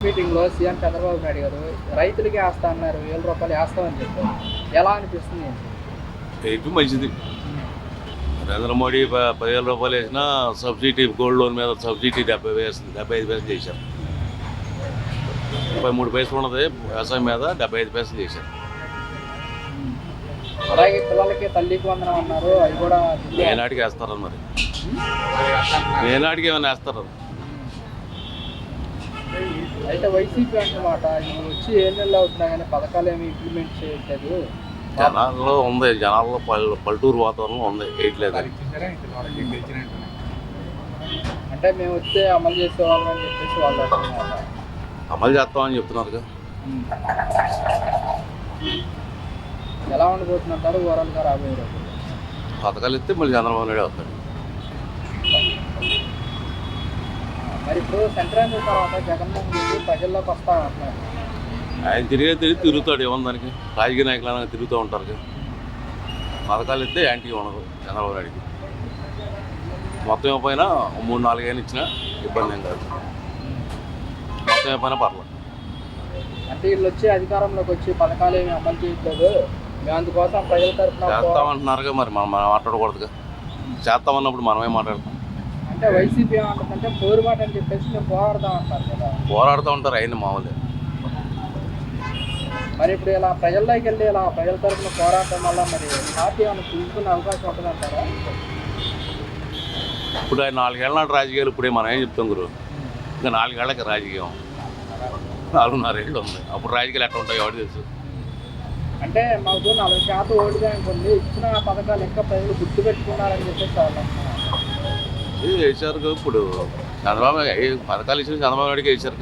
మీటింగ్‌లో సీఎం చంద్రబాబు నాయుడు గారు రైతులకి ఏస్తా అన్నారు. రూ. 1000 ఏస్తామని చెప్పారు. ఎలా అనిపిస్తుంది ఏంటి? రేటు మంచిది. నరేంద్ర మోడీ 10,000 రూపాయలు వేసినా సబ్సిడీ గోల్డ్ లోన్ మీద సబ్సిడీ 75 పైసలు చేశారు. 33 పైసలు ఉన్నది వ్యవసాయం మీద 75 పైసలు చేశారు. అలాగే పిల్లలకి తల్లికి వందనం అన్నారు. అవి కూడా ఏనాటికి వేస్తారని మరి ఏనాటికి ఏమైనా వేస్తారు. అయితే వైసీపీ అన్నమాట ఇప్పుడు వచ్చి ఏ నెలలు అవుతున్నా కానీ పథకాలు ఏమి ఇంప్లిమెంట్ చేయట్లేదు. జనాల్లో ఉంది, జనాల్లో పల్లెటూరు వాతావరణం ఉంది, వేయట్లేదు అది. అంటే మేము వస్తే అమలు చేసేవాళ్ళం అని చెప్పేసి వాళ్ళు అంటున్నారు. అమలు చేస్తామని చెప్తున్నారు. ఎలా ఉండబోతుందంటారు ఓవరాల్గా రాబోయే రోజులు? పథకాలు ఇస్తే మళ్ళీ చంద్రబాబు నాయుడు వస్తాడు. మరి ఇప్పుడు సంక్రాంతి తర్వాత జగన్మోహన్ రెడ్డి ప్రజల్లోకి వస్తామంటున్నారు. ఆయన తిరుగుతాడు. ఏమన్నా దానికి రాజకీయ నాయకులు తిరుగుతూ ఉంటారు. పథకాలు ఇస్తే యాంటీ ఉండదు చంద్రబాబు నాయుడికి. మొత్తం పైన 3-4 ఏళ్ళు ఇచ్చినా ఇబ్బంది ఏం కాదు. మొత్తం పైన పర్లేదు. అంటే వీళ్ళు వచ్చి అధికారంలోకి వచ్చి పథకాలు ఏమి అమలు చేయట్లేదు, మేము అందుకోసం ప్రజల తరఫున చేస్తామంటున్నారుగా. మరి మనం మాట్లాడకూడదుగా. చేస్తామన్నప్పుడు మనమే మాట్లాడతాం. అంటే వైసీపీ ఏమంటుందంటే పోరుబాటు అని చెప్పేసి మేము పోరాడతాం అంటారు కదా. పోరాడుతూ ఉంటారు అయిన మామూలు. మరి ఇప్పుడు ఇలా ప్రజల్లోకి వెళ్ళి ఇలా ప్రజల తరఫున పోరాటం వల్ల మరి పార్టీ ఏమైనా చూసుకునే అవకాశం ఉంటుందంటారా? ఇప్పుడు ఆయన 4 ఏళ్ళ నాటి రాజకీయాలు ఇప్పుడే మనం ఏం చెప్తాం గురు. ఇంకా 4 ఏళ్ళకి రాజకీయం 4.5 ఏళ్ళు ఉంది. అప్పుడు రాజకీయాలు ఎట్లా ఉంటాయో ఎవరు తెలుసు. అంటే మాకు 40% ఓటు బ్యాంక్ ఉంది, ఇచ్చిన పథకాలు ఇంకా ప్రజలు గుర్తుపెట్టుకున్నారని చెప్పేసి వాళ్ళు అంటున్నారు. ఇది వేసారు. ఇప్పుడు చంద్రబాబు పథకాలు ఇచ్చిన చంద్రబాబు నాయుడికి వేసారు.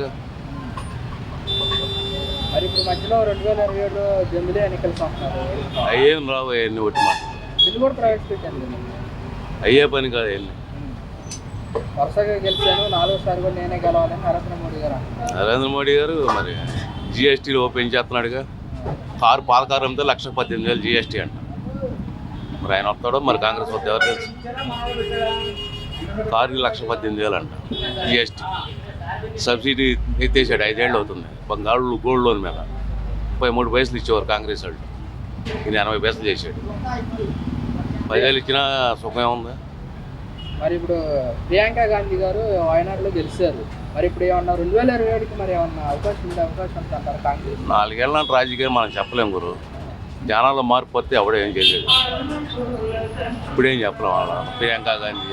మరి ఇప్పుడు మధ్యలో 2027 జమిలీ ఎన్నికలు వస్తున్నారు. అయ్యేం రావు. అవన్నీ ఒకటి మాట ఇది కూడా ప్రవేశపెట్టాను. అయ్యే పని కాదు. అవన్నీ వరుసగా గెలిచాను, 4వసారి కూడా నేనే గెలవాలని నరేంద్ర మోడీ గారు అంటున్నారు. నరేంద్ర మోడీ గారు మరి జిఎస్టీలో ఓపెన్ చేస్తున్నాడుగా. పాలకారు అమ్మితే 1,18,000 జిఎస్టీ అంట. మరి ఆయన వస్తాడో మరి కాంగ్రెస్ వద్ద ఎవరు తెలుసు. కారుకి 1,18,000 అంట జిఎస్టీ. సబ్సిడీ ఎత్తేసాడు. 5 ఏళ్ళు అవుతుంది. గోల్డ్ లోన్ మీద 33 పైసలు ఇచ్చేవారు కాంగ్రెస్ వాళ్ళు. ఈయన 80 పైసలు చేశాడు. 10,000 ఇచ్చినా సుఖం ఉంది. మరి ఇప్పుడు ప్రియాంక గాంధీ గారు వాయనాడులో గెలిచారు. మరి ఇప్పుడు ఏమన్నా 2027కి మరి ఏమన్నా అవకాశం ఉందంటారు కాంగ్రెస్? 4 ఏళ్ళ నాటి రాజకీయం మనం చెప్పలేము గురు. జనాల్లో మార్పు వస్తే ఎవడో ఏం చేయలేదు. ఇప్పుడేం చెప్పలేం. వాళ్ళ ప్రియాంక గాంధీ